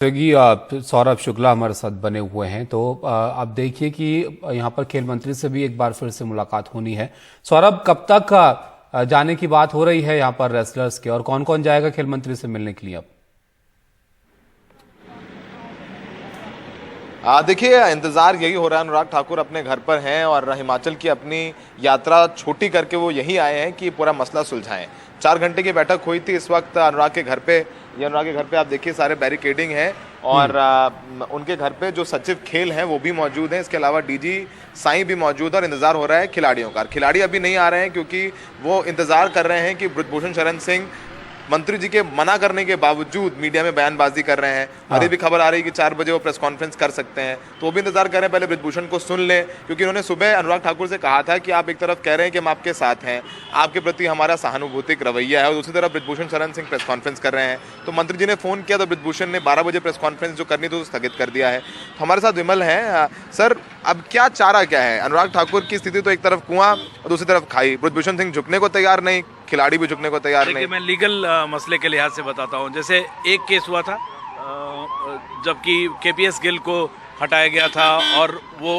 योगी सौरभ शुक्ला हमारे साथ बने हुए हैं। तो आप देखिए कि यहाँ पर खेल मंत्री से भी एक बार फिर से मुलाकात होनी है। सौरभ, कब तक जाने की बात हो रही है यहाँ पर रेसलर्स के, और कौन कौन जाएगा खेल मंत्री से मिलने के लिए अब? देखिए, इंतजार यही हो रहा है। अनुराग ठाकुर अपने घर पर हैं और हिमाचल की अपनी यात्रा छोटी करके वो यही आए हैं कि पूरा मसला सुलझाएं। 4 घंटे की बैठक हुई थी। इस वक्त अनुराग के घर पे, ये अनुराग के घर पे आप देखिए सारे बैरिकेडिंग है और उनके घर पे जो सचिव खेल हैं वो भी मौजूद हैं। इसके अलावा डीजी साईं भी मौजूद है और इंतजार हो रहा है खिलाड़ियों का। खिलाड़ी अभी नहीं आ रहे हैं क्योंकि वो इंतजार कर रहे हैं कि ब्रिजभूषण शरण सिंह मंत्री जी के मना करने के बावजूद मीडिया में बयानबाजी कर रहे हैं। अभी भी खबर आ रही है कि 4 बजे वो प्रेस कॉन्फ्रेंस कर सकते हैं, तो वो भी इंतजार कर रहे हैं पहले ब्रिजभूषण को सुन लें, क्योंकि उन्होंने सुबह अनुराग ठाकुर से कहा था कि आप एक तरफ कह रहे हैं कि हम आपके साथ हैं, आपके प्रति हमारा सहानुभूतिक रवैया है, और दूसरी तरफ ब्रिजभूषण शरण सिंह प्रेस कॉन्फ्रेंस कर रहे हैं। तो मंत्री जी ने फोन किया तो ब्रिजभूषण ने 12 बजे प्रेस कॉन्फ्रेंस जो करनी थी स्थगित कर दिया है। तो हमारे साथ विमल है। सर, अब क्या चारा क्या है? अनुराग ठाकुर की स्थिति तो एक तरफ कुआं और दूसरी तरफ खाई। ब्रिजभूषण सिंह झुकने को तैयार नहीं, खिलाड़ी भी झुकने को तैयार नहीं। मैं लीगल मसले के लिहाज से बताता हूँ। जैसे एक केस हुआ था जबकि केपीएस गिल को हटाया गया था, और वो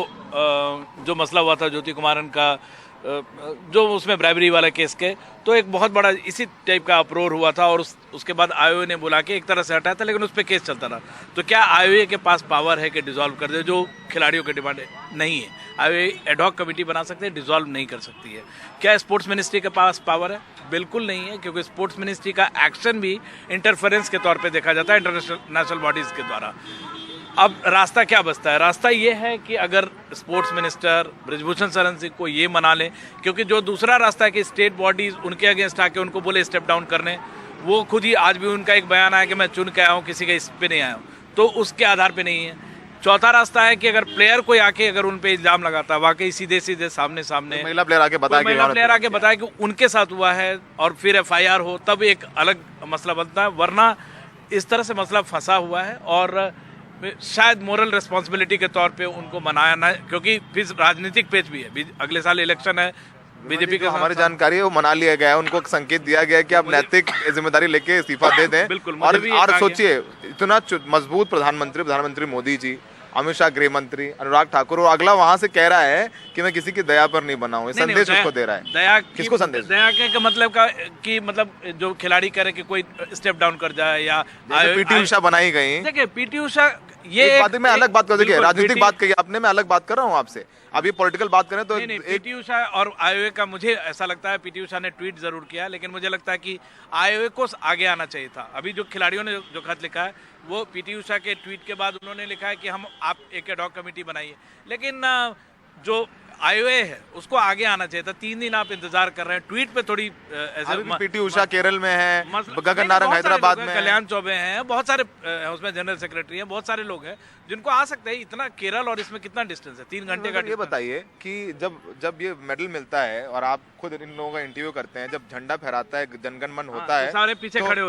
जो मसला हुआ था ज्योति कुमारन का, जो उसमें ब्राइबरी वाला केस के, तो एक बहुत बड़ा इसी टाइप का अप्रोर हुआ था, और उसके बाद आईओए ने बुला के एक तरह से हटाया था, लेकिन उस पर केस चलता रहा। तो क्या आईओए के पास पावर है कि डिसॉल्व कर दे? जो खिलाड़ियों की डिमांड नहीं है। आईओए एडहॉक कमेटी बना सकते हैं, डिसॉल्व नहीं कर सकती है। क्या स्पोर्ट्स मिनिस्ट्री के पास पावर है? बिल्कुल नहीं है, क्योंकि स्पोर्ट्स मिनिस्ट्री का एक्शन भी इंटरफेरेंस के तौर पे देखा जाता है इंटरनेशनल बॉडीज के द्वारा। अब रास्ता क्या बचता है? रास्ता ये है कि अगर स्पोर्ट्स मिनिस्टर ब्रिजभूषण शरण सिंह को ये मना लें, क्योंकि जो दूसरा रास्ता है कि स्टेट बॉडीज उनके अगेंस्ट आके उनको बोले स्टेप डाउन करने, वो खुद ही आज भी उनका एक बयान आया कि मैं चुन के आया हूँ, किसी के इस पे नहीं आया हूँ, तो उसके आधार पे नहीं है। चौथा रास्ता है कि अगर प्लेयर कोई आके अगर उन पे इल्जाम लगाता है, वाकई सीधे सीधे सामने महिला प्लेयर आके बताया कि उनके साथ हुआ है और फिर एफआईआर हो, तब एक अलग मसला बनता है। वरना इस तरह से मसला फंसा हुआ है, और शायद मोरल रिस्पॉन्सिबिलिटी के तौर पे उनको मनाया ना, क्योंकि फिर राजनीतिक पेच भी है, अगले साल इलेक्शन है। बीजेपी का हमारी जानकारी है वो मना लिया गया है, उनको संकेत दिया गया है कि आप नैतिक जिम्मेदारी लेके इस्तीफा दे दें। बिल्कुल। और सोचिए, इतना मजबूत प्रधानमंत्री मोदी जी, अमित शाह गृह मंत्री, अनुराग ठाकुर, और अगला वहां से कह रहा है कि मैं किसी की दया पर नहीं बना हूं। संदेश उसको दे रहा है। दया किसको संदेश? दया के मतलब कि मतलब जो खिलाड़ी करे कि कोई स्टेप डाउन कर जाए, या पीटी उषा बनाई गई। देखिए, पीटी उषा ये मैं अलग बात कर, देखिए राजनीतिक बात कही आपने, मैं अलग बात कर रहा हूँ आपसे। अब ये पॉलिटिकल बात करें तो पीटी उषा और आईओए का, मुझे ऐसा लगता है पीटी उषा ने ट्वीट जरूर किया, लेकिन मुझे लगता है कि आईओए को आगे आना चाहिए था। अभी जो खिलाड़ियों ने जो खत लिखा है वो पीटी उषा के ट्वीट के बाद उन्होंने लिखा है कि हम आप एक एडहॉक कमेटी बनाइए, लेकिन जो आईओए है उसको आगे आना चाहिए था। 3 दिन आप इंतजार कर रहे हैं, ट्वीट पे थोड़ी पीटी उषा केरल में है, गगन नारंग हैदराबाद में, कल्याण चौबे हैं, बहुत सारे उसमें जनरल सेक्रेटरी हैं, बहुत सारे लोग हैं जिनको आ सकते हैं। इतना केरल और इसमें कितना डिस्टेंस है? 3 घंटे का। ये बताइए कि जब ये मेडल मिलता है और आप खुद इन लोगों का इंटरव्यू करते हैं, जब झंडा फहराता है, जनगण मन होता है, सारे पीछे खड़े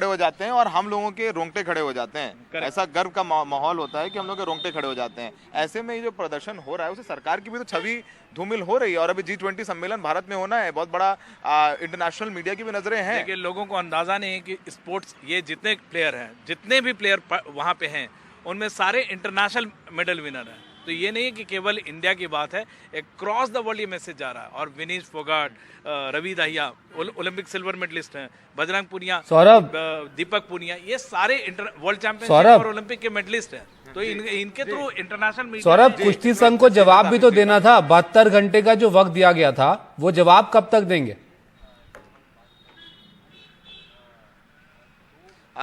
हो जाते हैं और हम लोगों के रोंगटे खड़े हो जाते हैं। ऐसा गर्व का माहौल होता है कि हम लोग के रोंगटे खड़े हो जाते हैं। ऐसे में ये जो प्रदर्शन हो रहा है उसे सरकार की भी तो छवि धूमिल हो रही है, और अभी G20 सम्मेलन भारत में होना है, बहुत बड़ा इंटरनेशनल मीडिया की भी नजरें हैं। लेकिन लोगों को अंदाजा नहीं है कि स्पोर्ट्स, ये जितने प्लेयर हैं, जितने भी प्लेयर वहां पे हैं, उनमें सारे इंटरनेशनल मेडल विनर हैं। तो ये नहीं है कि केवल इंडिया की बात है, एक क्रॉस द वर्ल्ड ये मैसेज जा रहा है। और Vinesh Phogat, Ravi Dahiya Olympic silver medalist हैं, बजरंग पुनिया, सौरभ, दीपक पुनिया, ये सारे वर्ल्ड चैंपियनशिप और ओलंपिक के मेडलिस्ट हैं। तो इनके थ्रू इंटरनेशनल। सौरभ, कुश्ती संघ को जवाब भी तो देना था। 72 घंटे का जो वक्त दिया गया था, वो जवाब कब तक देंगे?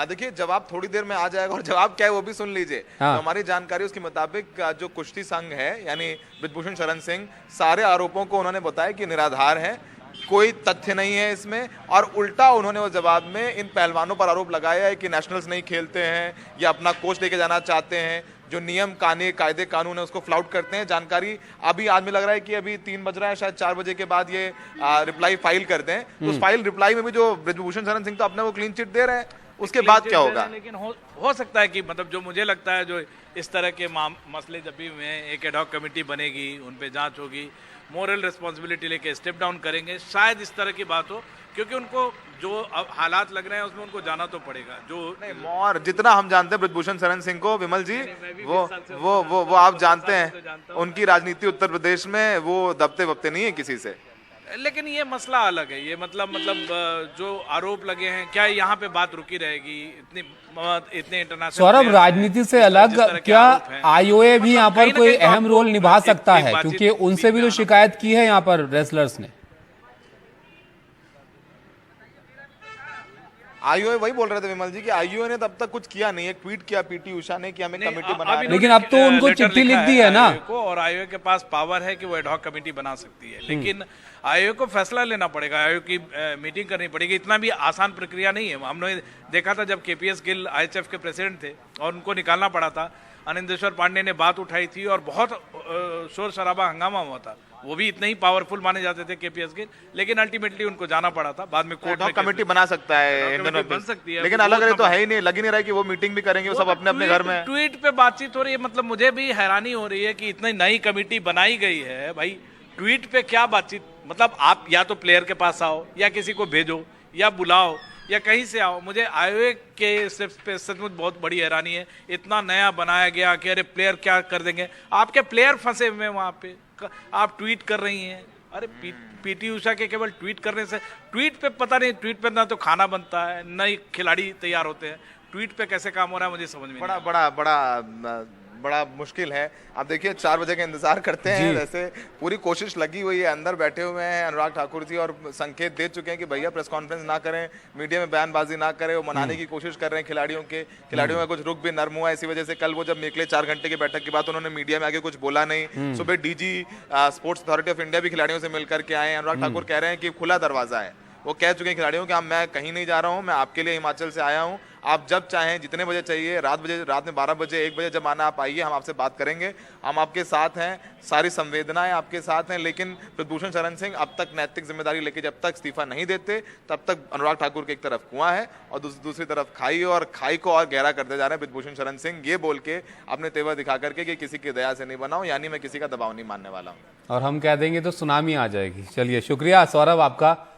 देखिए, जवाब थोड़ी देर में आ जाएगा, और जवाब क्या है वो भी सुन लीजिए। हाँ। तो हमारी जानकारी उसके मुताबिक जो कुश्ती संघ है यानी ब्रिजभूषण शरण सिंह, सारे आरोपों को उन्होंने बताया कि निराधार है, कोई तथ्य नहीं है इसमें। और उल्टा उन्होंने वो जवाब में इन पहलवानों पर आरोप लगाया है कि नेशनल्स नहीं खेलते हैं या अपना कोच लेके जाना चाहते हैं, जो नियम कायदे कानून है उसको फ्लाउट करते हैं। जानकारी अभी आज में लग रहा है कि अभी 3 बज रहा है, शायद 4 बजे के बाद ये रिप्लाई फाइल कर दें। तो उस रिप्लाई में भी जो ब्रिजभूषण शरण सिंह तो अपने वो क्लीन चिट दे रहे हैं, उसके बाद क्या होगा? लेकिन हो सकता है कि मतलब जो मुझे लगता है, जो इस तरह के मसले जब भी हुए हैं, एक एडहॉक कमेटी बनेगी, उन पे जांच होगी, मोरल रिस्पॉन्सिबिलिटी लेके स्टेप डाउन करेंगे, शायद इस तरह की बात हो, क्योंकि उनको जो अब हालात लग रहे हैं उसमें उनको जाना तो पड़ेगा। जो नहीं और जितना हम जानते हैं ब्रजभूषण शरण सिंह को, विमल जी, मैं भी वो 20 साल से वो आप जानते तो हैं जानता हूं। उनकी राजनीति उत्तर प्रदेश में वो दबते वबते नहीं है किसी से। लेकिन ये मसला अलग है। ये मतलब जो आरोप लगे हैं, क्या यहाँ पे बात रुकी रहेगी? इतने इंटरनेशनल सौरभ, राजनीति से अलग क्या आईओए भी यहाँ पर कहीं ना कोई कहीं तो अहम आपको रोल निभा एक सकता है? बातचीत क्योंकि उनसे भी तो शिकायत की है यहाँ पर रेसलर्स ने। आईओए वही बोल रहे थे विमल जी कि आईओए ने तब तक कुछ किया नहीं है। ट्वीट किया पीटी उषा ने कि हमें कमेटी बना अभी लेकिन अब तो उनको लेटर चिट्ठी लिखा लिख दी है ना। आईओए को, और आईओए के पास पावर है कि वो एडहॉक कमेटी बना सकती है। लेकिन आईओए को फैसला लेना पड़ेगा, आईओए की मीटिंग करनी पड़ेगी। इतना भी आसान प्रक्रिया नहीं है। हमने देखा था जब केपीएस गिल आईएचएफ के प्रेसिडेंट थे और उनको निकालना पड़ा था, आनंदेश्वर पांडे ने बात उठाई थी और बहुत शोर शराबा हंगामा हुआ था। वो भी इतने ही पावरफुल माने जाते थे केपीएस गिल, लेकिन अल्टीमेटली उनको जाना पड़ा था। बाद में कोर्ट में कमेटी बना सकता है कमेटी इंडियन बन सकती है, लेकिन वो अलग अलग तो सब- है ही नहीं, लग ही नहीं रहा है कि वो मीटिंग भी करेंगे। वो सब अपने अपने घर में है। ट्वीट पे बातचीत हो रही है। मतलब मुझे भी हैरानी हो रही है कि इतनी नई कमेटी बनाई गई है भाई, ट्वीट पे क्या बातचीत? मतलब आप या तो प्लेयर के पास आओ या किसी को भेजो या बुलाओ या कहीं से आओ। मुझे आईओए के स्टेप्स पे सचमुच बहुत बड़ी हैरानी है। इतना नया बनाया गया कि अरे प्लेयर क्या कर देंगे, आपके प्लेयर फंसे हुए हैं वहां पे, आप ट्वीट कर रही हैं। अरे पीटी उषा के केवल ट्वीट करने से, ट्वीट पे पता नहीं, ट्वीट पे ना तो खाना बनता है, न ही खिलाड़ी तैयार होते हैं। ट्वीट पे कैसे काम हो रहा है मुझे समझ में नहीं। बड़ा बड़ा बड़ा बड़ा मुश्किल है। आप देखिए 4 बजे का इंतजार करते हैं। वैसे पूरी कोशिश लगी हुई है। अंदर बैठे हुए हैं अनुराग ठाकुर जी और संकेत दे चुके हैं कि भैया प्रेस कॉन्फ्रेंस ना करें, मीडिया में बयानबाजी ना करें। वो मनाने की कोशिश कर रहे हैं खिलाड़ियों का कुछ रुख भी नर्म हुआ। इसी वजह से कल वो जब निकले 4 घंटे की बैठक के बाद उन्होंने मीडिया में आगे कुछ बोला नहीं। सुबह DG sports authority of India भी खिलाड़ियों से मिलकर के आए। अनुराग ठाकुर कह रहे हैं कि खुला दरवाजा है। वो कह चुके हैं खिलाड़ियों कि मैं कहीं नहीं जा रहा हूं, मैं आपके लिए हिमाचल से आया हूं। आप जब चाहें, जितने बजे चाहिए, रात में 12 बजे 1 बजे जब आना आप आइए, हम आपसे बात करेंगे। हम आपके साथ हैं, सारी संवेदनाएं आपके साथ हैं। लेकिन ब्रजभूषण शरण सिंह अब तक नैतिक जिम्मेदारी लेके जब तक इस्तीफा नहीं देते तब तक अनुराग ठाकुर के एक तरफ कुआं है और दूसरी तरफ खाई, और खाई को और गहरा करते जा रहे हैं ब्रजभूषण शरण सिंह, ये बोल के अपने तेवर दिखा करके कि किसी की दया से नहीं बना हूं, यानी मैं किसी का दबाव नहीं मानने वाला हूं। और हम कह देंगे तो सुनामी आ जाएगी। चलिए, शुक्रिया सौरभ आपका।